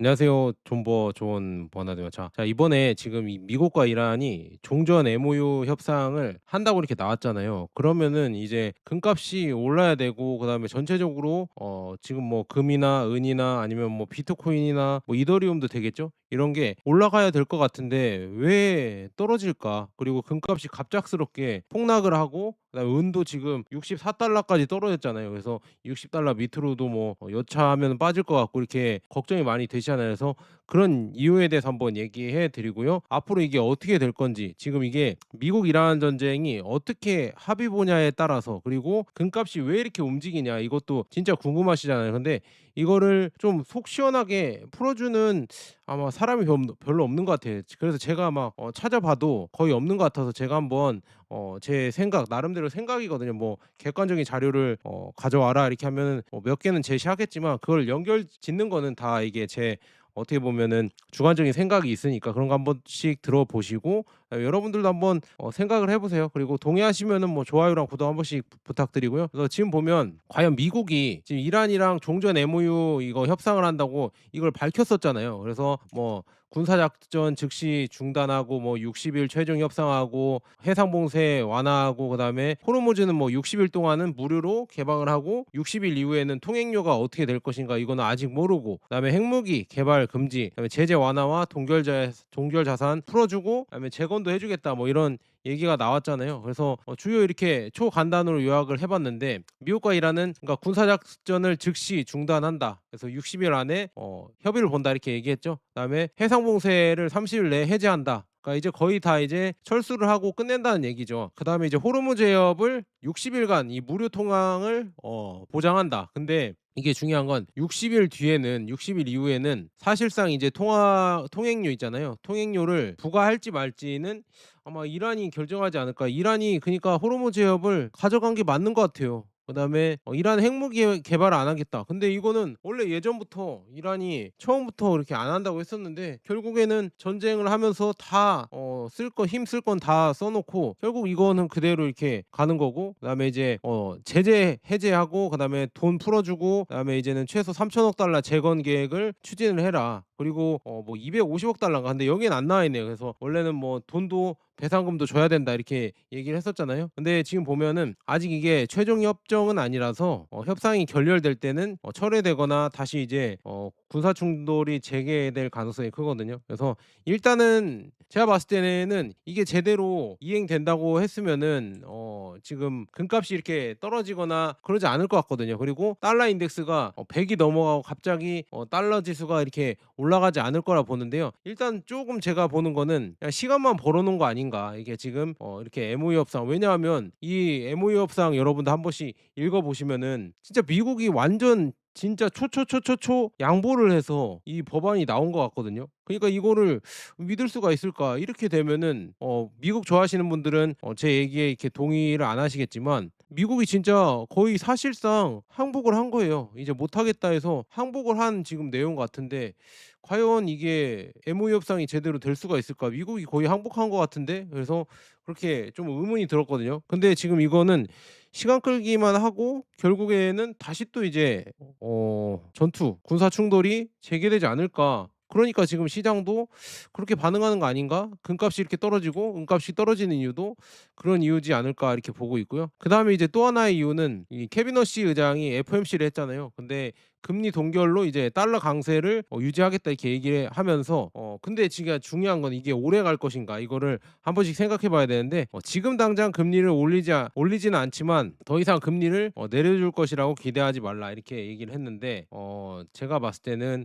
안녕하세요. 존버 존 버나드요. 자, 이번에 지금 이 미국과 이란이 종전 MOU 협상을 한다고 이렇게 나왔잖아요. 그러면은 이제 금값이 올라야 되고, 그다음에 전체적으로 지금 뭐 금이나 은이나 아니면 뭐 비트코인이나 뭐 이더리움도 되겠죠? 이런 게 올라가야 될 것 같은데 왜 떨어질까? 그리고 금값이 갑작스럽게 폭락을 하고, 그다음에 은도 지금 64달러까지 떨어졌잖아요. 그래서 60달러 밑으로도 뭐 여차하면 빠질 것 같고 이렇게 걱정이 많이 되시잖아요. 그래서 그런 이유에 대해서 한번 얘기해 드리고요. 앞으로 이게 어떻게 될 건지, 지금 이게 미국 이란 전쟁이 어떻게 합의 보냐에 따라서, 그리고 금값이 왜 이렇게 움직이냐, 이것도 진짜 궁금하시잖아요. 근데 이거를 좀 속 시원하게 풀어주는 아마 사람이 별로 없는 것 같아요. 그래서 제가 막 찾아봐도 거의 없는 것 같아서 제가 한번 제 생각, 나름대로 생각이거든요. 뭐 객관적인 자료를 가져와라 이렇게 하면은 몇 개는 제시하겠지만, 그걸 연결 짓는 거는 다 이게 제 어떻게 보면은 주관적인 생각이 있으니까, 그런 거 한 번씩 들어보시고 여러분들도 한번 생각을 해 보세요. 그리고 동의하시면은 뭐 좋아요랑 구독 한 번씩 부탁드리고요. 그래서 지금 보면 과연 미국이 지금 이란이랑 종전 MOU 이거 협상을 한다고 이걸 밝혔었잖아요. 그래서 뭐 군사작전 즉시 중단하고, 뭐 60일 최종 협상하고, 해상 봉쇄 완화하고, 그다음에 호르무즈는 뭐 60일 동안은 무료로 개방을 하고, 60일 이후에는 통행료가 어떻게 될 것인가 이거는 아직 모르고, 그다음에 핵무기 개발 금지, 그다음에 제재 완화와 동결 자산 풀어주고, 그다음에 재건도 해주겠다, 뭐 이런 얘기가 나왔잖아요. 그래서 주요 이렇게 초간단으로 요약을 해봤는데, 미국과 이란은 그러니까 군사작전을 즉시 중단한다. 그래서 60일 안에 협의를 본다 이렇게 얘기했죠. 그다음에 해상봉쇄를 30일 내에 해제한다. 그러니까 이제 거의 다 이제 철수를 하고 끝낸다는 얘기죠. 그다음에 이제 호르무즈 해협을 60일간 이 무료 통항을 보장한다. 근데 이게 중요한 건 60일 뒤에는, 60일 이후에는 사실상 이제 통행료 있잖아요. 통행료를 부과할지 말지는 아마 이란이 결정하지 않을까. 이란이 그니까 호르무즈 해협을 가져간 게 맞는 것 같아요. 그다음에 이란 핵무기 개발 안 하겠다. 근데 이거는 원래 예전부터 이란이 처음부터 이렇게 안 한다고 했었는데, 결국에는 전쟁을 하면서 다 쓸 거 힘쓸 건 다 써 놓고 결국 이거는 그대로 이렇게 가는 거고, 그다음에 이제 제재 해제하고, 그다음에 돈 풀어 주고, 그다음에 이제는 최소 3천억 달러 재건 계획을 추진을 해라. 그리고 뭐 250억 달러인가, 근데 여기는 안 나와 있네요. 그래서 원래는 뭐 돈도 배상금도 줘야 된다 이렇게 얘기를 했었잖아요. 근데 지금 보면은 아직 이게 최종 협정은 아니라서 협상이 결렬될 때는 철회되거나 다시 이제 군사 충돌이 재개될 가능성이 크거든요. 그래서 일단은 제가 봤을 때는 이게 제대로 이행된다고 했으면은 지금 금값이 이렇게 떨어지거나 그러지 않을 것 같거든요. 그리고 달러 인덱스가 100이 넘어가고 갑자기 달러 지수가 이렇게 올라가지 않을 거라 보는데요. 일단 조금 제가 보는 거는 그냥 시간만 벌어 놓은 거 아닌가. 이게 지금 이렇게 MOU 협상, 왜냐하면 이 MOU 협상 여러분들 한 번씩 읽어 보시면은 진짜 미국이 완전 진짜 초초초초초 양보를 해서 이 법안이 나온 것 같거든요. 그러니까 이거를 믿을 수가 있을까? 이렇게 되면은 미국 좋아하시는 분들은 제 얘기에 이렇게 동의를 안 하시겠지만, 미국이 진짜 거의 사실상 항복을 한 거예요. 이제 못 하겠다 해서 항복을 한 지금 내용 같은데, 과연 이게 MOU 협상이 제대로 될 수가 있을까? 미국이 거의 항복한 것 같은데? 그래서 그렇게 좀 의문이 들었거든요. 근데 지금 이거는 시간 끌기만 하고 결국에는 다시 또 이제 전투, 군사 충돌이 재개되지 않을까. 그러니까 지금 시장도 그렇게 반응하는 거 아닌가? 금값이 이렇게 떨어지고 은값이 떨어지는 이유도 그런 이유지 않을까 이렇게 보고 있고요. 그다음에 이제 또 하나의 이유는 이 케빈 러시 의장이 FOMC를 했잖아요. 근데 금리 동결로 이제 달러 강세를 유지하겠다 이렇게 얘기를 하면서, 근데 지금 중요한 건 이게 오래 갈 것인가, 이거를 한 번씩 생각해 봐야 되는데, 지금 당장 금리를 올리지는 않지만 더 이상 금리를 내려줄 것이라고 기대하지 말라 이렇게 얘기를 했는데, 제가 봤을 때는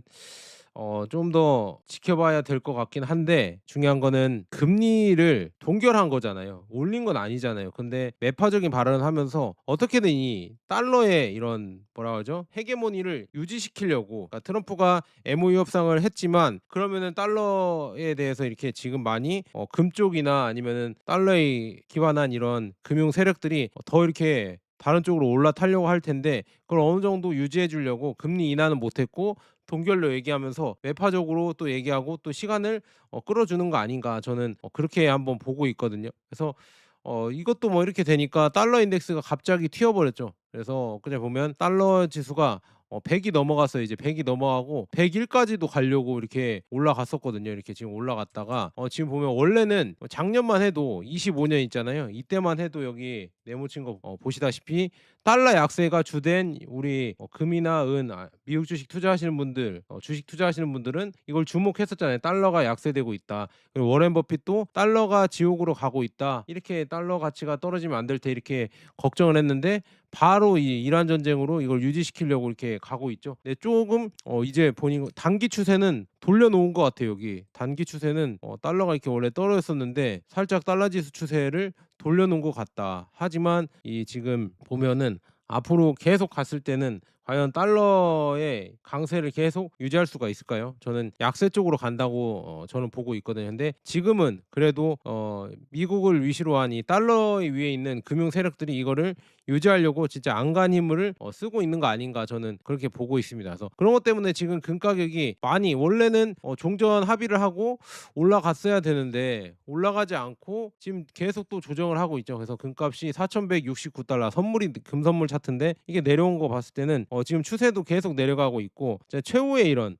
좀 더 지켜봐야 될 것 같긴 한데, 중요한 거는 금리를 동결한 거잖아요. 올린 건 아니잖아요. 근데 매파적인 발언을 하면서 어떻게든 이 달러의 이런 뭐라 그러죠? 헤게모니를 유지시키려고, 그러니까 트럼프가 MOU 협상을 했지만 그러면은 달러에 대해서 이렇게 지금 많이 금 쪽이나 아니면은 달러에 기반한 이런 금융 세력들이 더 이렇게 다른 쪽으로 올라타려고 할 텐데, 그걸 어느 정도 유지해 주려고 금리 인하는 못 했고 동결로 얘기하면서 매파적으로 또 얘기하고 또 시간을 끌어주는 거 아닌가, 저는 그렇게 한번 보고 있거든요. 그래서 이것도 뭐 이렇게 되니까 달러 인덱스가 갑자기 튀어버렸죠. 그래서 그냥 보면 달러 지수가 100이 넘어갔어요. 이제 100이 넘어가고 101까지도 가려고 이렇게 올라갔었거든요. 이렇게 지금 올라갔다가 지금 보면 원래는 작년만 해도 25년 있잖아요. 이때만 해도 여기 네모친 거 보시다시피 달러 약세가 주된 우리 금이나 은 미국 주식 투자하시는 분들 주식 투자하시는 분들은 이걸 주목했었잖아요. 달러가 약세되고 있다. 그리고 워렌 버핏도 달러가 지옥으로 가고 있다. 이렇게 달러 가치가 떨어지면 안 될 테 이렇게 걱정을 했는데 바로 이 이란 전쟁으로 이걸 유지시키려고 이렇게 가고 있죠. 네, 조금 이제 보니 단기 추세는 돌려놓은 것 같아요. 여기 단기 추세는 달러가 이렇게 원래 떨어졌었는데 살짝 달러 지수 추세를 돌려놓은 것 같다. 하지만 이 지금 보면은 앞으로 계속 갔을 때는 과연 달러의 강세를 계속 유지할 수가 있을까요? 저는 약세 쪽으로 간다고 저는 보고 있거든요. 근데 지금은 그래도 미국을 위시로 한 이 달러 위에 있는 금융 세력들이 이거를 유지하려고 진짜 안간 힘을 쓰고 있는 거 아닌가 저는 그렇게 보고 있습니다. 그래서 그런 것 때문에 지금 금 가격이 많이 원래는 종전 합의를 하고 올라갔어야 되는데 올라가지 않고 지금 계속 또 조정을 하고 있죠. 그래서 금값이 4,169달러 선물이 금 선물 차트인데 이게 내려온 거 봤을 때는 지금 추세도 계속 내려가고 있고 최후의 이런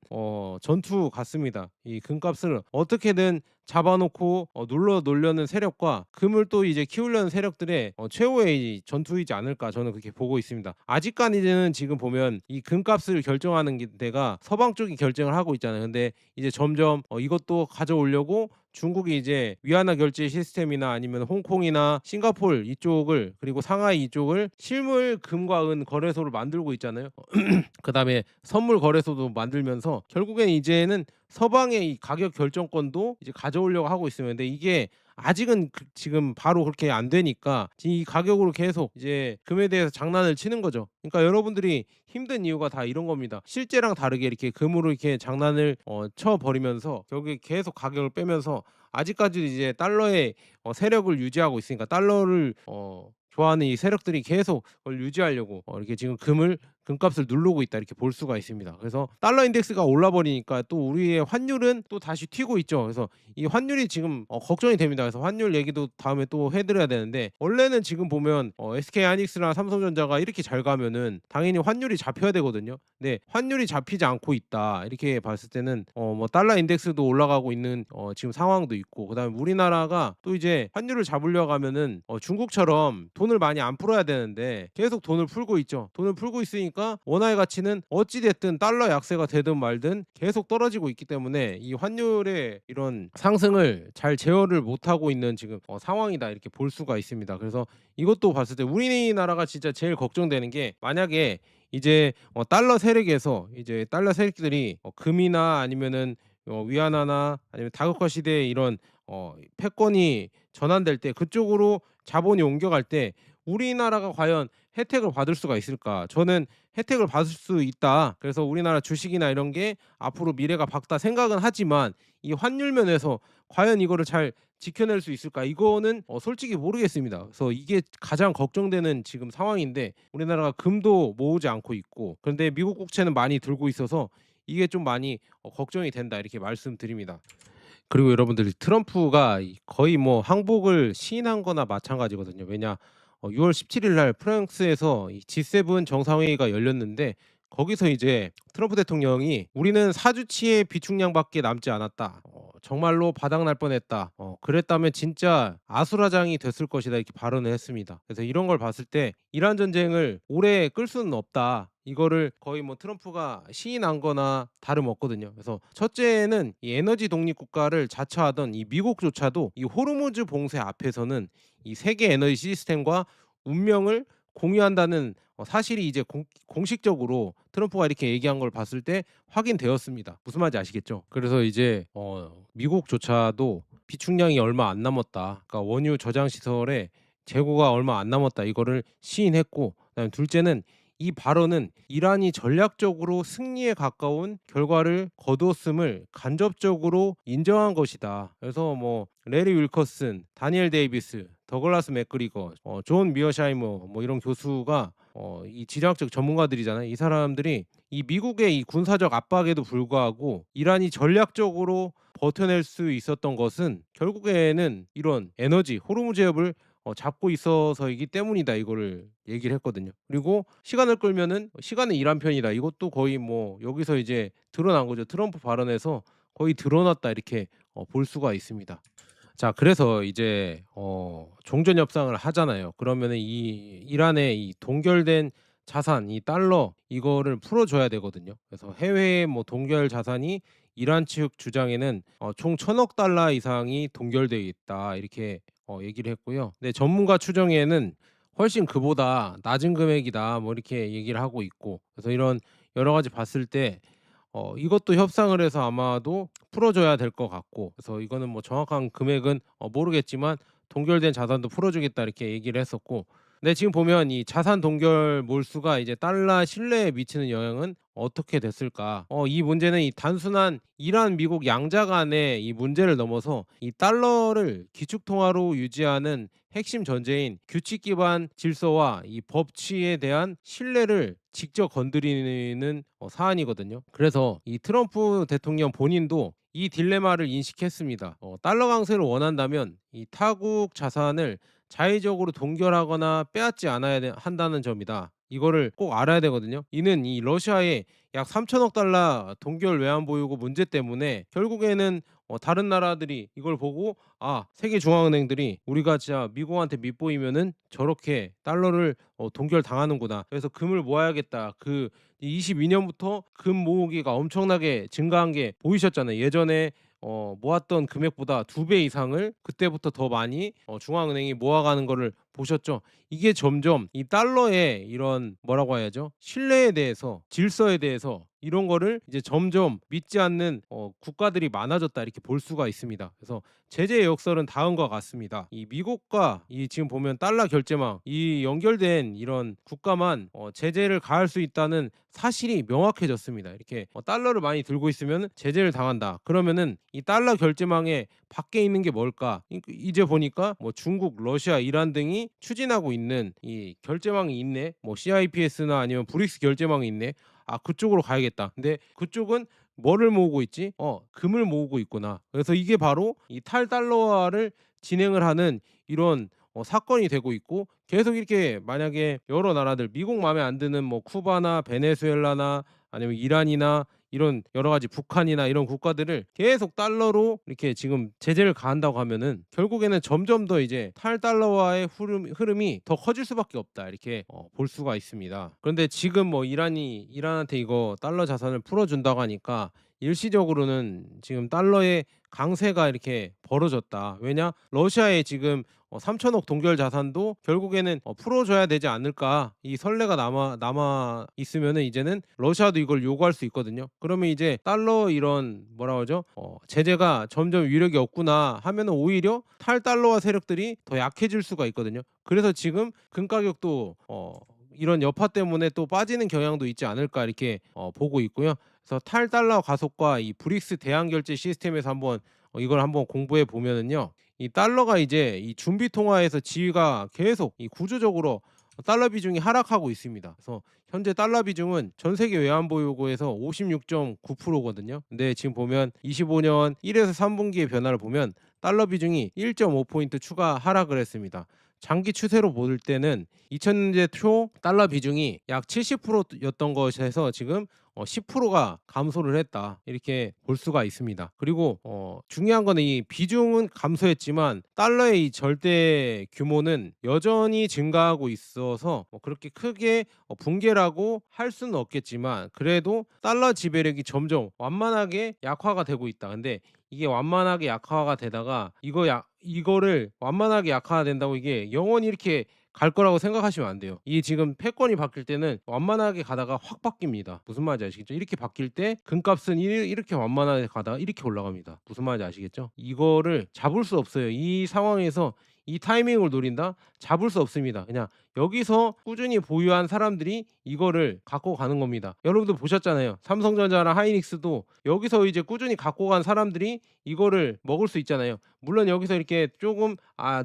전투 같습니다. 이 금값을 어떻게든 잡아놓고 눌러 놓으려는 세력과 금을 또 이제 키우려는 세력들의 최후의 이 전투이지 않을까 저는 그렇게 보고 있습니다. 아직까지는 지금 보면 이 금값을 결정하는 데가 서방 쪽이 결정을 하고 있잖아요. 근데 이제 점점 이것도 가져오려고 중국이 이제 위안화 결제 시스템이나 아니면 홍콩이나 싱가포르 이쪽을 그리고 상하이 이쪽을 실물 금과 은 거래소를 만들고 있잖아요. 그다음에 선물 거래소도 만들면서 결국엔 이제는 서방의 이 가격 결정권도 이제 가져오려고 하고 있으면 근데 이게 아직은 지금 바로 그렇게 안 되니까 이 가격으로 계속 이제 금에 대해서 장난을 치는 거죠. 그러니까 여러분들이 힘든 이유가 다 이런 겁니다. 실제랑 다르게 이렇게 금으로 이렇게 장난을 쳐 버리면서 결국에 계속 가격을 빼면서 아직까지도 이제 달러의 세력을 유지하고 있으니까 달러를 좋아하는 이 세력들이 계속 그걸 유지하려고 이렇게 지금 금값을 누르고 있다 이렇게 볼 수가 있습니다. 그래서 달러 인덱스가 올라 버리니까 또 우리의 환율은 또 다시 튀고 있죠. 그래서 이 환율이 지금 걱정이 됩니다. 그래서 환율 얘기도 다음에 또 해드려야 되는데 원래는 지금 보면 SK 하이닉스나 삼성전자가 이렇게 잘 가면은 당연히 환율이 잡혀야 되거든요. 네, 환율이 잡히지 않고 있다 이렇게 봤을 때는 뭐 달러 인덱스도 올라가고 있는 지금 상황도 있고 그다음에 우리나라가 또 이제 환율을 잡으려고 하면은 중국처럼 돈을 많이 안 풀어야 되는데 계속 돈을 풀고 있죠. 돈을 풀고 있으니까 원화의 가치는 어찌 됐든 달러 약세가 되든 말든 계속 떨어지고 있기 때문에 이 환율의 이런 상승을 잘 제어를 못하고 있는 지금 상황이다 이렇게 볼 수가 있습니다. 그래서 이것도 봤을 때 우리나라가 진짜 제일 걱정되는 게 만약에 이제 달러 세력에서 이제 달러 세력들이 금이나 아니면은 위안화나 아니면 다국화 시대의 이런 패권이 전환될 때 그쪽으로 자본이 옮겨갈 때 우리나라가 과연 혜택을 받을 수가 있을까? 저는 혜택을 받을 수 있다. 그래서 우리나라 주식이나 이런 게 앞으로 미래가 밝다 생각은 하지만 이 환율 면에서 과연 이거를 잘 지켜낼 수 있을까? 이거는 솔직히 모르겠습니다. 그래서 이게 가장 걱정되는 지금 상황인데 우리나라가 금도 모으지 않고 있고 그런데 미국 국채는 많이 들고 있어서 이게 좀 많이 걱정이 된다 이렇게 말씀드립니다. 그리고 여러분들 트럼프가 거의 뭐 항복을 시인한 거나 마찬가지거든요. 왜냐 6월 17일 날 프랑스에서 이 G7 정상회의가 열렸는데 거기서 이제 트럼프 대통령이 "우리는 사주치의 비축량밖에 남지 않았다. 정말로 바닥 날 뻔했다. 그랬다면 진짜 아수라장이 됐을 것이다." 이렇게 발언을 했습니다. 그래서 이런 걸 봤을 때 이란 전쟁을 오래 끌 수는 없다. 이거를 거의 뭐 트럼프가 시인한 거나 다름없거든요. 그래서 첫째는 이 에너지 독립 국가를 자처하던 이 미국조차도 이 호르무즈 봉쇄 앞에서는 이 세계 에너지 시스템과 운명을 공유한다는 사실이 이제 공식적으로 트럼프가 이렇게 얘기한 걸 봤을 때 확인되었습니다. 무슨 말인지 아시겠죠? 그래서 이제 미국조차도 비축량이 얼마 안 남았다. 그러니까 원유 저장 시설에 재고가 얼마 안 남았다. 이거를 시인했고 그다음에 둘째는 이 발언은 이란이 전략적으로 승리에 가까운 결과를 거두었음을 간접적으로 인정한 것이다. 그래서 뭐 레리 윌커슨, 다니엘 데이비스, 더글라스 맥그리거, 존 미어샤이머 뭐 이런 교수가 이 지정학적 전문가들이잖아요. 이 사람들이 이 미국의 이 군사적 압박에도 불구하고 이란이 전략적으로 버텨낼 수 있었던 것은 결국에는 이런 에너지 호르무즈 해협을 잡고 있어서이기 때문이다." 이거를 얘기를 했거든요. 그리고 "시간을 끌면은 시간은 일한 편이다." 이것도 거의 뭐 여기서 이제 드러난 거죠. 트럼프 발언에서 거의 드러났다 이렇게 볼 수가 있습니다. 자, 그래서 이제 종전 협상을 하잖아요. 그러면은 이 이란의 이 동결된 자산, 이 달러 이거를 풀어 줘야 되거든요. 그래서 해외의 뭐 동결 자산이 이란 측 주장에는 총 1,000억 달러 이상이 동결돼 있다 이렇게 얘기를 했고요. 근데 전문가 추정에는 훨씬 그보다 낮은 금액이다 뭐 이렇게 얘기를 하고 있고, 그래서 이런 여러 가지 봤을 때 이것도 협상을 해서 아마도 풀어 줘야 될 것 같고, 그래서 이거는 뭐 정확한 금액은 모르겠지만 동결된 자산도 풀어 주겠다 이렇게 얘기를 했었고, 근데 지금 보면 이 자산 동결 몰수가 이제 달러 신뢰에 미치는 영향은 어떻게 됐을까? 이 문제는 이 단순한 이란, 미국 양자 간의 이 문제를 넘어서 이 달러를 기축 통화로 유지하는 핵심 전제인 규칙 기반 질서와 이 법치에 대한 신뢰를 직접 건드리는 사안이거든요. 그래서 이 트럼프 대통령 본인도 이 딜레마를 인식했습니다. 달러 강세를 원한다면 이 타국 자산을 자의적으로 동결하거나 빼앗지 않아야 한다는 점이다. 이거를 꼭 알아야 되거든요. 이는 이 러시아의 약 3천억 달러 동결 외환 보유고 문제 때문에 결국에는 다른 나라들이 이걸 보고, 아, 세계 중앙은행들이 우리가 진짜 미국한테 밑보이면은 저렇게 달러를 동결 당하는구나. 그래서 금을 모아야겠다. 그 22년부터 금 모으기가 엄청나게 증가한 게 보이셨잖아요. 예전에 모았던 금액보다 2배 이상을 그때부터 더 많이 중앙은행이 모아가는 거를 보셨죠. 이게 점점 이 달러의 이런 뭐라고 해야죠? 신뢰에 대해서, 질서에 대해서 이런 거를 이제 점점 믿지 않는 국가들이 많아졌다 이렇게 볼 수가 있습니다. 그래서 제재의 역설은 다음과 같습니다. 이 미국과 이 지금 보면 달러 결제망 이 연결된 이런 국가만 제재를 가할 수 있다는 사실이 명확해졌습니다. 이렇게 달러를 많이 들고 있으면 제재를 당한다. 그러면은 이 달러 결제망에 밖에 있는 게 뭘까? 이제 보니까 뭐 중국, 러시아, 이란 등이 추진하고 있는 이 결제망이 있네. 뭐 CIPS나 아니면 브릭스 결제망이 있네. 아, 그쪽으로 가야겠다. 근데 그쪽은 뭐를 모으고 있지? 금을 모으고 있구나. 그래서 이게 바로 이 탈달러화를 진행을 하는 이런 사건이 되고 있고, 계속 이렇게 만약에 여러 나라들 미국 마음에 안 드는 뭐 쿠바나 베네수엘라나 아니면 이란이나 이런 여러 가지 북한이나 이런 국가들을 계속 달러로 이렇게 지금 제재를 가한다고 하면은 결국에는 점점 더 이제 탈달러화의 흐름이 더 커질 수밖에 없다 이렇게 볼 수가 있습니다. 그런데 지금 뭐 이란한테 이거 달러 자산을 풀어준다고 하니까 일시적으로는 지금 달러의 강세가 이렇게 벌어졌다. 왜냐? 러시아에 지금 3천억 동결 자산도 결국에는 풀어줘야 되지 않을까, 이 선례가 남아 있으면은 이제는 러시아도 이걸 요구할 수 있거든요. 그러면 이제 달러 이런 뭐라 그러죠? 제재가 점점 위력이 없구나 하면은 오히려 탈달러화 세력들이 더 약해질 수가 있거든요. 그래서 지금 금 가격도 이런 여파 때문에 또 빠지는 경향도 있지 않을까 이렇게 보고 있고요. 그래서 탈달러 가속과 이 브릭스 대항 결제 시스템에서 한번 이걸 한번 공부해 보면은요. 이 달러가 이제 이 준비 통화에서 지위가 계속 이 구조적으로 달러 비중이 하락하고 있습니다. 그래서 현재 달러 비중은 전 세계 외환 보유고에서 56.9%거든요. 근데 지금 보면 25년 1에서 3분기의 변화를 보면 달러 비중이 1.5포인트 추가 하락을 했습니다. 장기 추세로 볼 때는 2000년대 초 달러 비중이 약 70%였던 것에서 지금 10%가 감소를 했다 이렇게 볼 수가 있습니다. 그리고 중요한 거는 이 비중은 감소했지만 달러의 이 절대 규모는 여전히 증가하고 있어서 그렇게 크게 붕괴라고 할 수는 없겠지만, 그래도 달러 지배력이 점점 완만하게 약화가 되고 있다. 근데 이게 완만하게 약화가 되다가 이거를 완만하게 약화된다고 이게 영원히 이렇게 갈 거라고 생각하시면 안 돼요. 이 지금 패권이 바뀔 때는 완만하게 가다가 확 바뀝니다. 무슨 말인지 아시겠죠? 이렇게 바뀔 때 금값은 이렇게 완만하게 가다가 이렇게 올라갑니다. 무슨 말인지 아시겠죠? 이거를 잡을 수 없어요. 이 상황에서 이 타이밍을 노린다? 잡을 수 없습니다. 그냥 여기서 꾸준히 보유한 사람들이 이거를 갖고 가는 겁니다. 여러분들 보셨잖아요. 삼성전자나 하이닉스도 여기서 이제 꾸준히 갖고 간 사람들이 이거를 먹을 수 있잖아요. 물론 여기서 이렇게 조금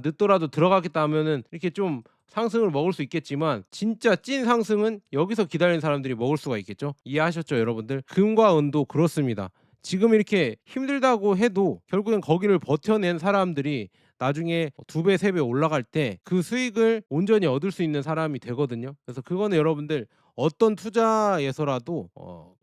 늦더라도 들어가겠다 하면은 이렇게 좀 상승을 먹을 수 있겠지만, 진짜 찐 상승은 여기서 기다리는 사람들이 먹을 수가 있겠죠. 이해하셨죠, 여러분들? 금과 은도 그렇습니다. 지금 이렇게 힘들다고 해도 결국엔 거기를 버텨낸 사람들이 나중에 2 배, 3배 올라갈 때 그 수익을 온전히 얻을 수 있는 사람이 되거든요. 그래서 그거는 여러분들 어떤 투자에서라도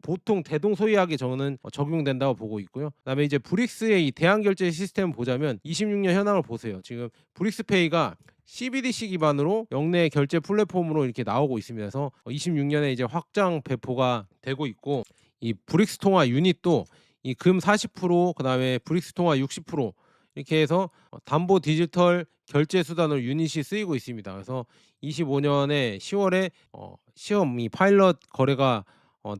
보통 대동소이하게 저는 적용된다고 보고 있고요. 그다음에 이제 브릭스의 이 대한 결제 시스템 보자면 26년 현황을 보세요. 지금 브릭스페이가 CBDC 기반으로 역내 결제 플랫폼으로 이렇게 나오고 있습니다. 그래서 26년에 이제 확장 배포가 되고 있고, 이 브릭스 통화 유닛도 이 금 40%, 그다음에 브릭스 통화 60% 이렇게 해서 담보 디지털 결제 수단으로 유닛이 쓰이고 있습니다. 그래서 25년에 10월에 시험 이 파일럿 거래가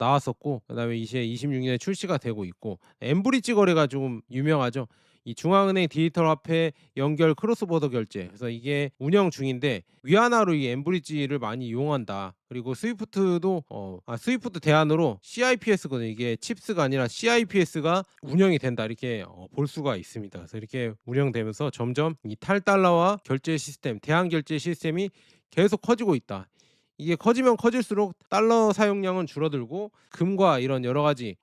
나왔었고, 그다음에 이제 26년에 출시가 되고 있고, 엠브리지 거래가 좀 유명하죠. 이 중앙은행 디지털 화폐 연결 크로스보더 결제. 그래서 이게 운영 중인데 위안화로 이 엠브리지를 많이 이용한다. 그리고 스위프트도 스위프트 대안으로 CIPS거든요. 이게 칩스가 아니라 CIPS가 운영이 된다. 이렇게 볼 수가 있습니다. 그래서 이렇게 운영되면서 점점 이 탈달러화 결제 시스템, 대안 결제 시스템이 계속 커지고 있다. 이게 커지면 커질수록 달러 사용량은 줄어들고 금과 이런 여러 가지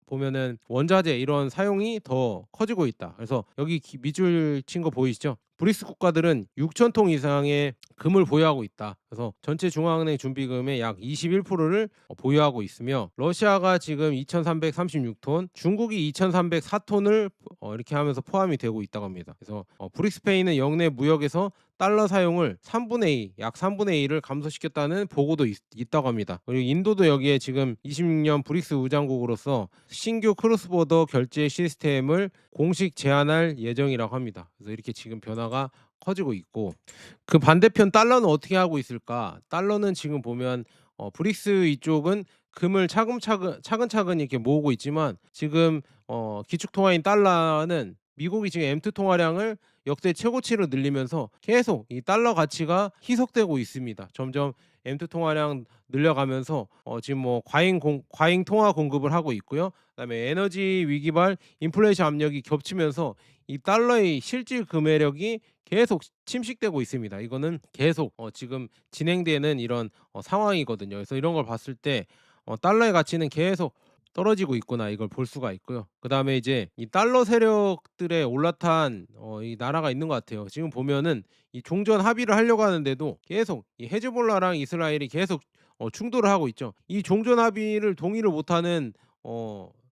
보면은 원자재 이런 사용이 더 커지고 있다. 그래서 여기 밑줄 친 거 보이시죠? 브릭스 국가들은 6천 통 이상의 금을 보유하고 있다. 그래서 전체 중앙은행 준비금의 약 21%를 보유하고 있으며, 러시아가 지금 2,336톤, 중국이 2,304톤을 이렇게 하면서 포함이 되고 있다고 합니다. 그래서 브릭스페이는 역내 무역에서 달러 사용을 3분의 2, 약 3분의 1을 감소시켰다는 보고도 있다고 합니다. 그리고 인도도 여기에 지금 26년 브릭스 우장국으로서 신규 크로스보더 결제 시스템을 공식 제안할 예정이라고 합니다. 그래서 이렇게 지금 변화가 커지고 있고, 그 반대편 달러는 어떻게 하고 있을까? 달러는 지금 보면 브릭스 이쪽은 금을 차근차근 이렇게 모으고 있지만, 지금 기축 통화인 달러는 미국이 지금 M2 통화량을 역대 최고치로 늘리면서 계속 이 달러 가치가 희석되고 있습니다. 점점 M2 통화량 늘려가면서 지금 뭐 과잉 통화 공급을 하고 있고요. 그다음에 에너지 위기발 인플레이션 압력이 겹치면서 이 달러의 실질 금매력이 계속 침식되고 있습니다. 이거는 계속 지금 진행되는 이런 상황이거든요. 그래서 이런 걸 봤을 때 달러의 가치는 계속 떨어지고 있구나, 이걸 볼 수가 있고요. 그다음에 이제 이 달러 세력들의 올라탄 이 나라가 있는 것 같아요. 지금 보면은 이 종전 합의를 하려고 하는데도 계속 이 헤즈볼라랑 이스라엘이 계속 충돌을 하고 있죠. 이 종전 합의를 동의를 못하는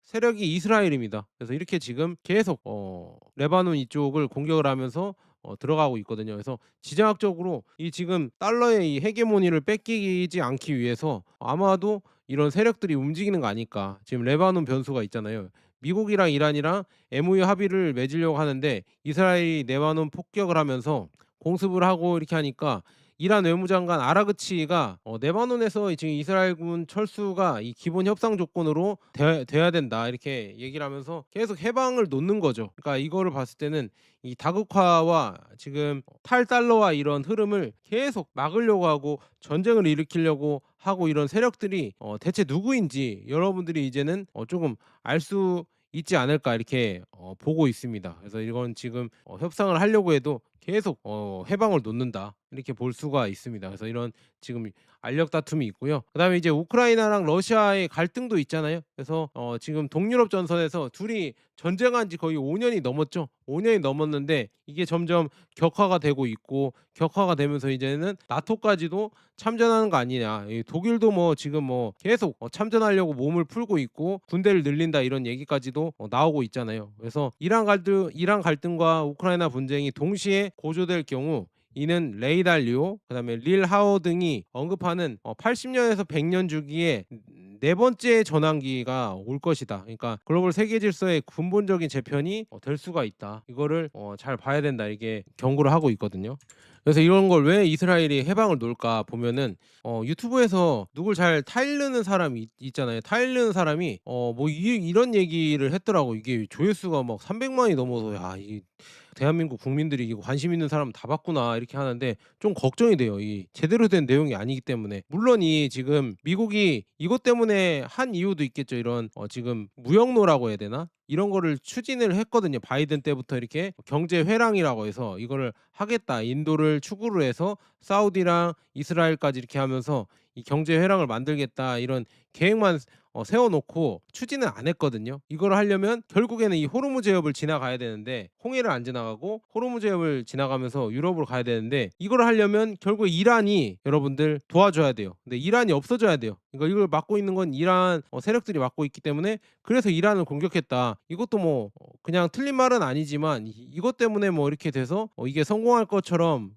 세력이 이스라엘입니다. 그래서 이렇게 지금 계속 레바논 이쪽을 공격을 하면서 들어가고 있거든요. 그래서 지정학적으로 이 지금 달러의 이 헤게모니를 뺏기지 않기 위해서 아마도 이런 세력들이 움직이는 거 아닐까. 지금 레바논 변수가 있잖아요. 미국이랑 이란이랑 MOU 합의를 맺으려고 하는데 이스라엘이 레바논 폭격을 하면서 공습을 하고 이렇게 하니까, 이란 외무장관 아라그치가 레바논에서 지금 이스라엘군 철수가 이 기본 협상 조건으로 돼야 된다, 이렇게 얘기를 하면서 계속 해방을 놓는 거죠. 그러니까 이거를 봤을 때는 이 다극화와 지금 탈달러와 이런 흐름을 계속 막으려고 하고 전쟁을 일으키려고 하고 이런 세력들이 대체 누구인지 여러분들이 이제는 조금 알 수 있지 않을까, 이렇게 보고 있습니다. 그래서 이건 지금 협상을 하려고 해도 계속 해방을 놓는다, 이렇게 볼 수가 있습니다. 그래서 이런 지금 알력 다툼이 있고요. 그다음에 이제 우크라이나랑 러시아의 갈등도 있잖아요. 그래서 지금 동유럽 전선에서 둘이 전쟁한 지 거의 5년이 넘었죠. 5년이 넘었는데 이게 점점 격화가 되고 있고, 격화가 되면서 이제는 나토까지도 참전하는 거 아니냐. 이 독일도 뭐 지금 뭐 계속 참전하려고 몸을 풀고 있고 군대를 늘린다, 이런 얘기까지도 나오고 있잖아요. 그래서 이란 갈등과 우크라이나 분쟁이 동시에 고조될 경우, 이는 레이 달리오, 그다음에 릴 하워 등이 언급하는 80년에서 100년 주기에 네 번째 전환기가 올 것이다. 그러니까 글로벌 세계 질서의 근본적인 재편이 될 수가 있다. 이거를 잘 봐야 된다, 이게 경고를 하고 있거든요. 그래서 이런 걸 왜 이스라엘이 해방을 놓을까 보면은 유튜브에서 누굴 잘 타이르는 사람이 있잖아요. 타이르는 사람이 뭐 이런 얘기를 했더라고. 이게 조회수가 막 300만이 넘어서, 야, 이 대한민국 국민들이 이거 관심 있는 사람 다 봤구나, 이렇게 하는데 좀 걱정이 돼요. 이 제대로 된 내용이 아니기 때문에. 물론 이 지금 미국이 이것 때문에 한 이유도 있겠죠. 이런 지금 무역로라고 해야 되나? 이런 거를 추진을 했거든요. 바이든 때부터 이렇게 경제 회랑이라고 해서 이거를 하겠다. 인도를 축으로 해서 사우디랑 이스라엘까지 이렇게 하면서 이 경제 회랑을 만들겠다, 이런 계획만 세워 놓고 추진을 안 했거든요. 이걸 하려면 결국에는 이 호르무즈 해협을 지나가야 되는데 홍해를 안 지나가고 호르무즈 해협을 지나가면서 유럽으로 가야 되는데 이걸 하려면 결국 이란이 여러분들 도와줘야 돼요. 근데 이란이 없어져야 돼요. 그러니까 이걸 막고 있는 건 이란 세력들이 막고 있기 때문에 그래서 이란을 공격했다. 이것도 뭐 그냥 틀린 말은 아니지만 이것 때문에 뭐 이렇게 돼서 이게 성공할 것처럼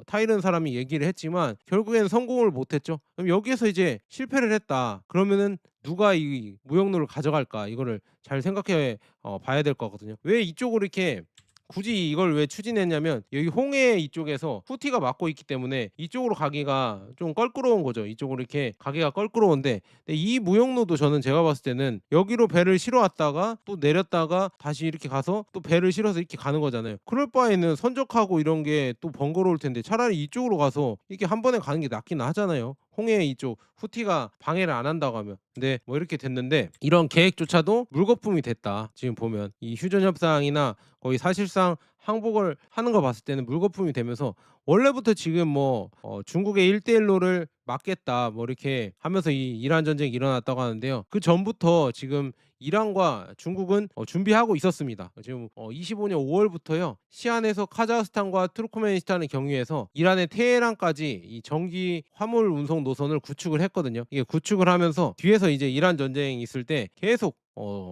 타이른 사람이 얘기를 했지만 결국에는 성공을 못 했죠. 그럼 여기에서 이제 실패를 했다. 그러면은 누가 이 무역로를 가져갈까? 이거를 잘 생각해 봐야 될 거거든요. 왜 이쪽으로 이렇게 굳이 이걸 왜 추진했냐면 여기 홍해 이쪽에서 후티가 막고 있기 때문에 이쪽으로 가기가 좀 껄끄러운 거죠. 이쪽으로 이렇게 가기가 껄끄러운데 근데 이 무역로도 저는 제가 봤을 때는 여기로 배를 실어 왔다가 또 내렸다가 다시 이렇게 가서 또 배를 실어서 이렇게 가는 거잖아요. 그럴 바에는 선적하고 이런 게 또 번거로울 텐데 차라리 이쪽으로 가서 이렇게 한 번에 가는 게 낫긴 하잖아요. 홍해 이쪽 후티가 방해를 안 한다고 하면. 근데 뭐 이렇게 됐는데 이런 계획조차도 물거품이 됐다. 지금 보면 이 휴전 협상이나 거의 사실상 항복을 하는 거 봤을 때는 물거품이 되면서 원래부터 지금 뭐 중국의 1대1로를 막겠다 뭐 이렇게 하면서 이 이란 전쟁이 일어났다고 하는데요. 그 전부터 지금 이란과 중국은 준비하고 있었습니다. 지금 25년 5월부터요. 시안에서 카자흐스탄과 투르크메니스탄을 경유해서 이란의 테헤란까지 이 전기 화물 운송 노선을 구축을 했거든요. 이게 구축을 하면서 뒤에서 이제 이란 전쟁이 있을 때 계속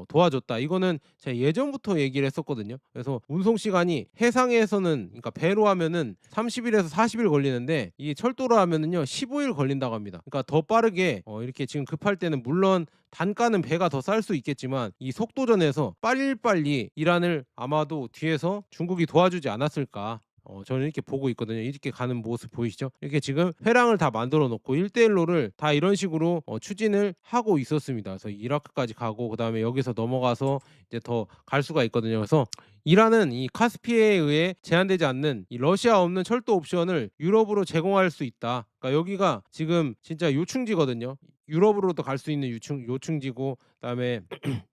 도와줬다. 이거는 제가 예전부터 얘기를 했었거든요. 그래서 운송 시간이 해상에서는 그러니까 배로 하면은 30일에서 40일 걸리는데 이 철도로 하면은요 15일 걸린다고 합니다. 그러니까 더 빠르게 이렇게 지금 급할 때는 물론 단가는 배가 더 쌀 수 있겠지만 이 속도전에서 빨리빨리 이란을 아마도 뒤에서 중국이 도와주지 않았을까. 저는 이렇게 보고 있거든요. 이렇게 가는 모습 보이시죠? 이렇게 지금 회랑을 다 만들어 놓고 1대1로를 다 이런 식으로 추진을 하고 있었습니다. 그래서 이라크까지 가고 그다음에 여기서 넘어가서 이제 더 갈 수가 있거든요. 그래서 이란은 이 카스피해에 의해 제한되지 않는 이 러시아 없는 철도 옵션을 유럽으로 제공할 수 있다. 그러니까 여기가 지금 진짜 요충지거든요. 유럽으로도 갈 수 있는 요충지고 그다음에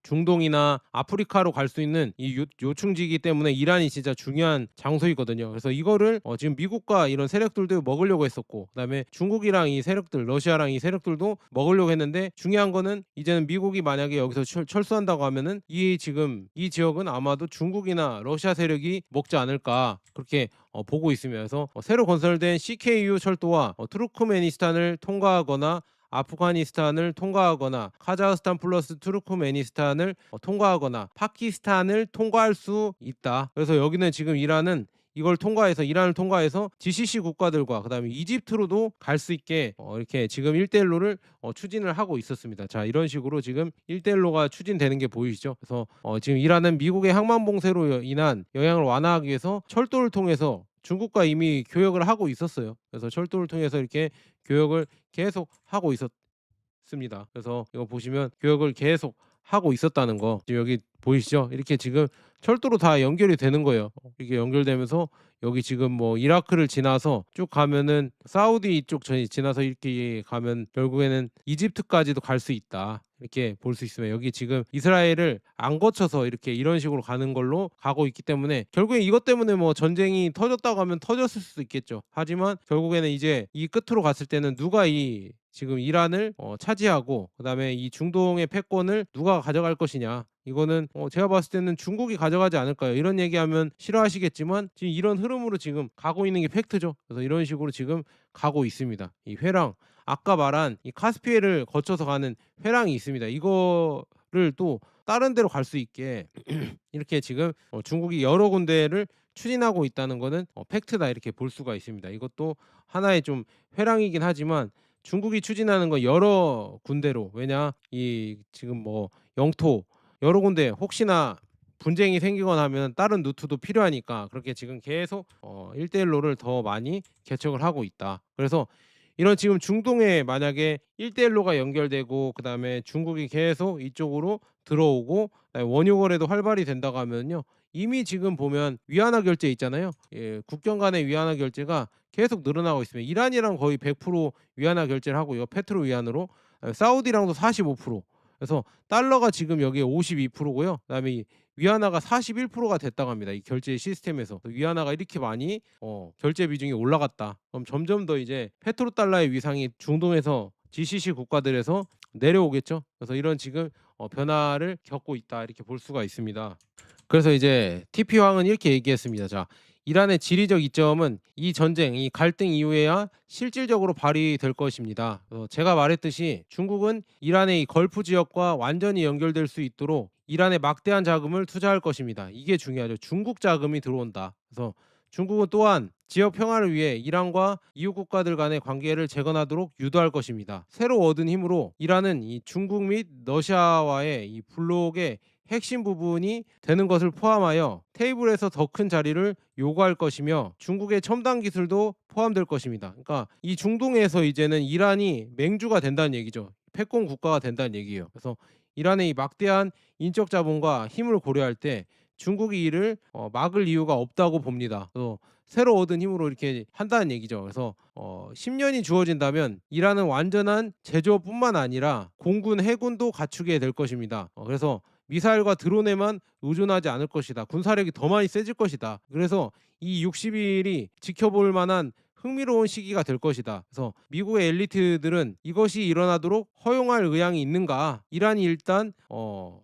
중동이나 아프리카로 갈 수 있는 이 요충지이기 때문에 이란이 진짜 중요한 장소이거든요. 그래서 이거를 지금 미국과 이런 세력들도 먹으려고 했었고 그다음에 중국이랑 이 세력들 러시아랑 이 세력들도 먹으려고 했는데 중요한 거는 이제는 미국이 만약에 여기서 철수한다고 하면은 이 지금 이 지역은 아마도 중국이나 러시아 세력이 먹지 않을까 그렇게 보고 있으면서 새로 건설된 CKU 철도와 투르크메니스탄을 통과하거나 아프가니스탄을 통과하거나 카자흐스탄 플러스 투르크메니스탄을 통과하거나 파키스탄을 통과할 수 있다. 그래서 여기는 지금 이란은 이걸 통과해서 이란을 통과해서 GCC 국가들과 그다음에 이집트로도 갈 수 있게 이렇게 지금 1대1로를 추진을 하고 있었습니다. 자, 이런 식으로 지금 1대1로가 추진되는 게 보이시죠? 그래서 지금 이란은 미국의 항만봉쇄로 인한 영향을 완화하기 위해서 철도를 통해서 중국과 이미 교역을 하고 있었어요. 그래서 철도를 통해서 이렇게 교역을 계속 하고 있었습니다. 그래서 이거 보시면 교역을 계속 하고 있었다는 거 지금 여기 보이시죠? 이렇게 지금 철도로 다 연결이 되는 거예요. 이게 연결되면서 여기 지금 뭐 이라크를 지나서 쭉 가면은 사우디 이쪽 지나서 이렇게 가면 결국에는 이집트까지도 갈 수 있다. 이렇게 볼 수 있으면 여기 지금 이스라엘을 안 거쳐서 이렇게 이런 식으로 가는 걸로 가고 있기 때문에 결국에 이것 때문에 뭐 전쟁이 터졌다고 하면 터졌을 수도 있겠죠. 하지만 결국에는 이제 이 끝으로 갔을 때는 누가 이 지금 이란을 차지하고 그다음에 이 중동의 패권을 누가 가져갈 것이냐. 이거는 제가 봤을 때는 중국이 가져가지 않을까요? 이런 얘기하면 싫어하시겠지만 지금 이런 흐름으로 지금 가고 있는 게 팩트죠. 그래서 이런 식으로 지금 가고 있습니다. 이 회랑 아까 말한 이 카스피해를 거쳐서 가는 회랑이 있습니다. 이거를 또 다른 데로 갈 수 있게 이렇게 지금 중국이 여러 군데를 추진하고 있다는 거는 팩트다 이렇게 볼 수가 있습니다. 이것도 하나의 좀 회랑이긴 하지만 중국이 추진하는 건 여러 군데로 왜냐 이 지금 뭐 영토 여러 군데 혹시나 분쟁이 생기거나 하면 다른 루트도 필요하니까 그렇게 지금 계속 1대1로를 더 많이 개척을 하고 있다. 그래서 이런 지금 중동에 만약에 1대1로가 연결되고 그다음에 중국이 계속 이쪽으로 들어오고 그다음에 원유 거래도 활발히 된다고 하면요. 이미 지금 보면 위안화 결제 있잖아요. 예, 국경 간의 위안화 결제가 계속 늘어나고 있습니다. 이란이랑 거의 100% 위안화 결제를 하고요. 페트로 위안으로 사우디랑도 45%. 그래서 달러가 지금 여기에 52%고요. 그다음에 이 위안화가 41%가 됐다고 합니다. 이 결제 시스템에서 위안화가 이렇게 많이 결제 비중이 올라갔다. 그럼 점점 더 이제 페트로 달러의 위상이 중동에서 GCC 국가들에서 내려오겠죠. 그래서 이런 지금 변화를 겪고 있다 이렇게 볼 수가 있습니다. 그래서 이제 TP 황은 이렇게 얘기했습니다. 자, 이란의 지리적 이점은 이 전쟁, 이 갈등 이후에야 실질적으로 발휘될 것입니다. 제가 말했듯이 중국은 이란의 이 걸프 지역과 완전히 연결될 수 있도록 이란에 막대한 자금을 투자할 것입니다. 이게 중요하죠. 중국 자금이 들어온다. 그래서 중국은 또한 지역 평화를 위해 이란과 이웃 국가들 간의 관계를 재건하도록 유도할 것입니다. 새로 얻은 힘으로 이란은 이 중국 및 러시아와의 이 블록의 핵심 부분이 되는 것을 포함하여 테이블에서 더 큰 자리를 요구할 것이며 중국의 첨단 기술도 포함될 것입니다. 그러니까 이 중동에서 이제는 이란이 맹주가 된다는 얘기죠. 패권 국가가 된다는 얘기예요. 그래서 이란의 이 막대한 인적 자본과 힘을 고려할 때 중국이 이를 막을 이유가 없다고 봅니다. 그래서 새로 얻은 힘으로 이렇게 한다는 얘기죠. 그래서 10년이 주어진다면 이란은 완전한 제조뿐만 아니라 공군, 해군도 갖추게 될 것입니다. 그래서 미사일과 드론에만 의존하지 않을 것이다. 군사력이 더 많이 세질 것이다. 그래서 이 60일이 지켜볼 만한 흥미로운 시기가 될 것이다. 그래서 미국의 엘리트들은 이것이 일어나도록 허용할 의향이 있는가? 이란이 일단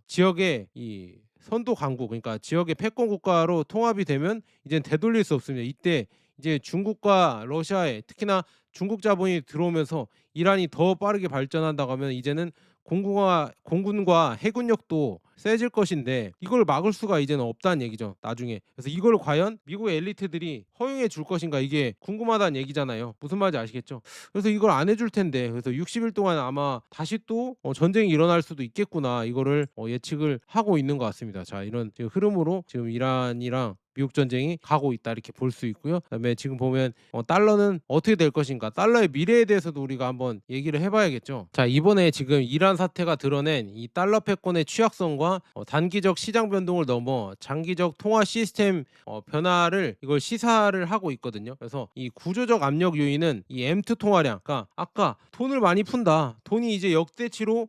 지역의 이 선도 강국, 그러니까 지역의 패권 국가로 통합이 되면 이제 되돌릴 수 없습니다. 이때 이제 중국과 러시아에 특히나 중국 자본이 들어오면서 이란이 더 빠르게 발전한다고 하면 이제는 공군과 해군력도 세질 것인데 이걸 막을 수가 이제는 없다는 얘기죠. 나중에. 그래서 이걸 과연 미국의 엘리트들이 허용해 줄 것인가 이게 궁금하다는 얘기잖아요. 무슨 말인지 아시겠죠? 그래서 이걸 안 해줄 텐데 그래서 60일 동안 아마 다시 또 전쟁이 일어날 수도 있겠구나 이거를 예측을 하고 있는 것 같습니다. 자, 이런 지금 흐름으로 지금 이란이랑 미국 전쟁이 가고 있다 이렇게 볼 수 있고요. 그다음에 지금 보면 달러는 어떻게 될 것인가, 달러의 미래에 대해서도 우리가 한번 얘기를 해봐야겠죠. 자, 이번에 지금 이란 사태가 드러낸 이 달러 패권의 취약성과 단기적 시장 변동을 넘어 장기적 통화 시스템 변화를 이걸 시사를 하고 있거든요. 그래서 이 구조적 압력 요인은 이 M2 통화량, 그러니까 아까 돈을 많이 푼다, 돈이 이제 역대치로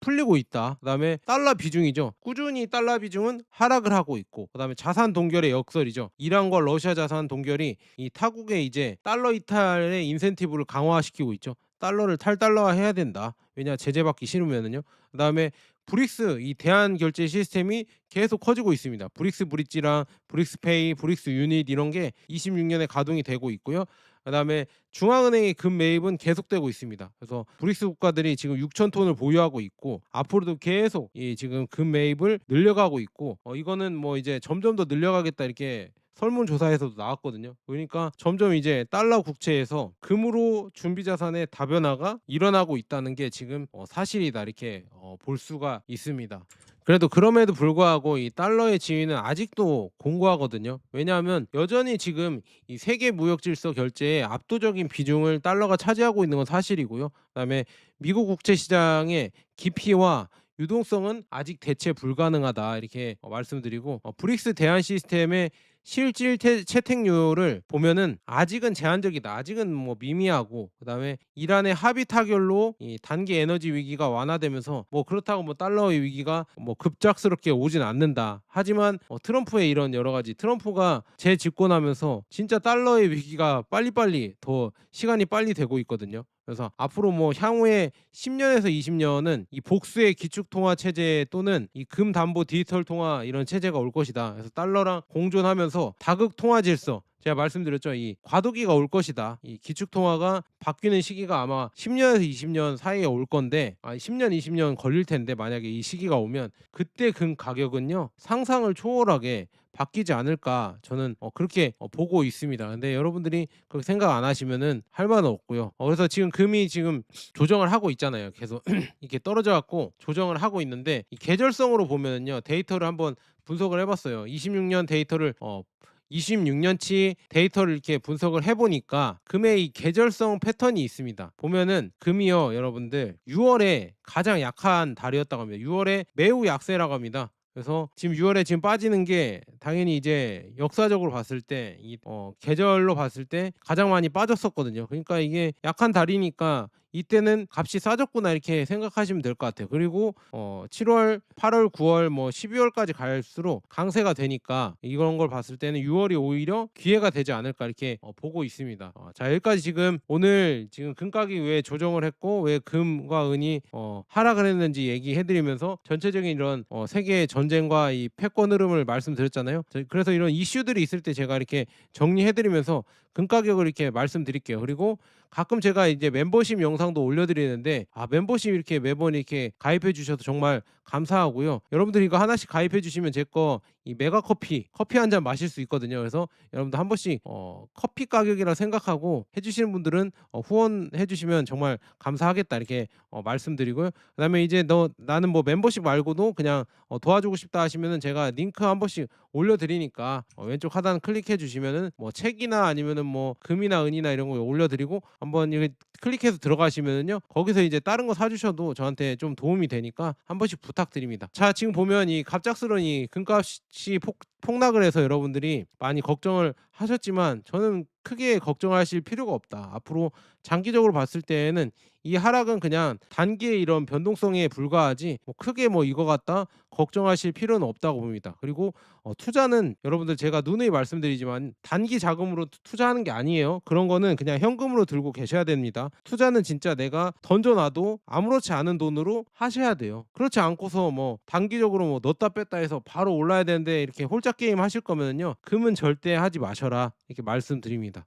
풀리고 있다. 그다음에 달러 비중이죠. 꾸준히 달러 비중은 하락을 하고 있고, 그다음에 자산 동결의 역설이죠. 이란과 러시아 자산 동결이 이 타국의 이제 달러 이탈의 인센티브를 강화시키고 있죠. 달러를 탈달러화 해야 된다. 왜냐, 제재 받기 싫으면은요. 그다음에 브릭스 이 대한 결제 시스템이 계속 커지고 있습니다. 브릭스 브릿지랑 브릭스 페이, 브릭스 유닛 이런 게 26년에 가동이 되고 있고요. 그다음에 중앙은행의 금 매입은 계속되고 있습니다. 그래서 브릭스 국가들이 지금 6천 톤을 보유하고 있고 앞으로도 계속 이 지금 금 매입을 늘려가고 있고 이거는 뭐 이제 점점 더 늘려가겠다 이렇게 설문조사에서도 나왔거든요. 그러니까 점점 이제 달러 국채에서 금으로 준비 자산의 다변화가 일어나고 있다는 게 지금 사실이다 이렇게 볼 수가 있습니다. 그래도 그럼에도 불구하고 이 달러의 지위는 아직도 공고하거든요. 왜냐하면 여전히 지금 이 세계 무역 질서 결제에 압도적인 비중을 달러가 차지하고 있는 건 사실이고요. 그다음에 미국 국채 시장의 깊이와 유동성은 아직 대체 불가능하다 이렇게 말씀드리고, 브릭스 대안 시스템의 실질 채택률을 보면은 아직은 제한적이다. 아직은 뭐 미미하고, 그다음에 이란의 합의 타결로 이 단기 에너지 위기가 완화되면서 뭐 그렇다고 뭐 달러의 위기가 뭐 급작스럽게 오진 않는다. 하지만 트럼프의 이런 여러 가지, 트럼프가 재집권하면서 진짜 달러의 위기가 빨리빨리 더 시간이 빨리 되고 있거든요. 그래서 앞으로 뭐 향후에 10년에서 20년은 이 복수의 기축 통화 체제 또는 이 금담보 디지털 통화 이런 체제가 올 것이다. 그래서 달러랑 공존하면서 다극 통화 질서, 제가 말씀드렸죠. 이 과도기가 올 것이다. 이 기축 통화가 바뀌는 시기가 아마 10년에서 20년 사이에 올 건데 10년, 20년 걸릴 텐데 만약에 이 시기가 오면 그때 금 가격은요 상상을 초월하게 바뀌지 않을까 저는 그렇게 보고 있습니다. 근데 여러분들이 그렇게 생각 안 하시면은 할 말은 없고요. 그래서 지금 금이 지금 조정을 하고 있잖아요. 계속 이렇게 떨어져 갖고 조정을 하고 있는데 이 계절성으로 보면은요 데이터를 한번 분석을 해봤어요. 26년 데이터를 26년치 데이터를 이렇게 분석을 해보니까 금의 이 계절성 패턴이 있습니다. 보면은 금이요 여러분들 6월에 가장 약한 달이었다고 합니다. 6월에 매우 약세라고 합니다. 그래서 지금 6월에 지금 빠지는 게 당연히 이제 역사적으로 봤을 때 이 계절로 봤을 때 가장 많이 빠졌었거든요. 그러니까 이게 약한 달이니까 이때는 '값이 싸졌구나.' 이렇게 생각하시면 될 것 같아요. 그리고 7월, 8월, 9월 뭐 12 월까지 갈수록 강세가 되니까 이런 걸 봤을 때는 6 월이 오히려 기회가 되지 않을까 이렇게 보고 있습니다. 자, 여기까지 지금 오늘 지금 금가격이 왜 조정을 했고 왜 금과 은이 하락을 했는지 얘기해 드리면서 전체적인 이런 세계 전쟁과 이 패권 흐름을 말씀드렸잖아요. 그래서 이런 이슈들이 있을 때 제가 이렇게 정리해 드리면서 금가격을 이렇게 말씀드릴게요. 그리고 가끔 제가 이제 멤버십 영상도 올려드리는데 멤버십 이렇게 매번 이렇게 가입해 주셔서 정말 감사하고요. 여러분들 이거 하나씩 가입해 주시면 제 거 이 메가 커피 한 잔 마실 수 있거든요. 그래서 여러분들 한 번씩 커피 가격이라 생각하고 해 주시는 분들은 후원해 주시면 정말 감사하겠다 이렇게 말씀드리고요. 그다음에 이제 나는 뭐 멤버십 말고도 그냥 도와주고 싶다 하시면은 제가 링크 한 번씩 올려 드리니까 왼쪽 하단 클릭해 주시면은 뭐 책이나 아니면은 뭐 금이나 은이나 이런 거 올려 드리고 한번 이렇게 클릭해서 들어가시면은요. 거기서 이제 다른 거 사 주셔도 저한테 좀 도움이 되니까 한 번씩 부탁드립니다. 자, 지금 보면 이 갑작스러운 이 금값이 폭락을 해서 여러분들이 많이 걱정을 하셨지만 저는 크게 걱정하실 필요가 없다. 앞으로 장기적으로 봤을 때에는 이 하락은 그냥 단기의 이런 변동성에 불과하지 뭐 크게 뭐 이거 갖다 걱정하실 필요는 없다고 봅니다. 그리고 투자는 여러분들 제가 누누이 말씀드리지만 단기 자금으로 투자하는 게 아니에요. 그런 거는 그냥 현금으로 들고 계셔야 됩니다. 투자는 진짜 내가 던져 놔도 아무렇지 않은 돈으로 하셔야 돼요. 그렇지 않고서 뭐 단기적으로 뭐 넣었다 뺐다 해서 바로 올라야 되는데 이렇게 홀짝 게임 하실 거면요. 금은 절대 하지 마셔라. 이렇게 말씀드립니다.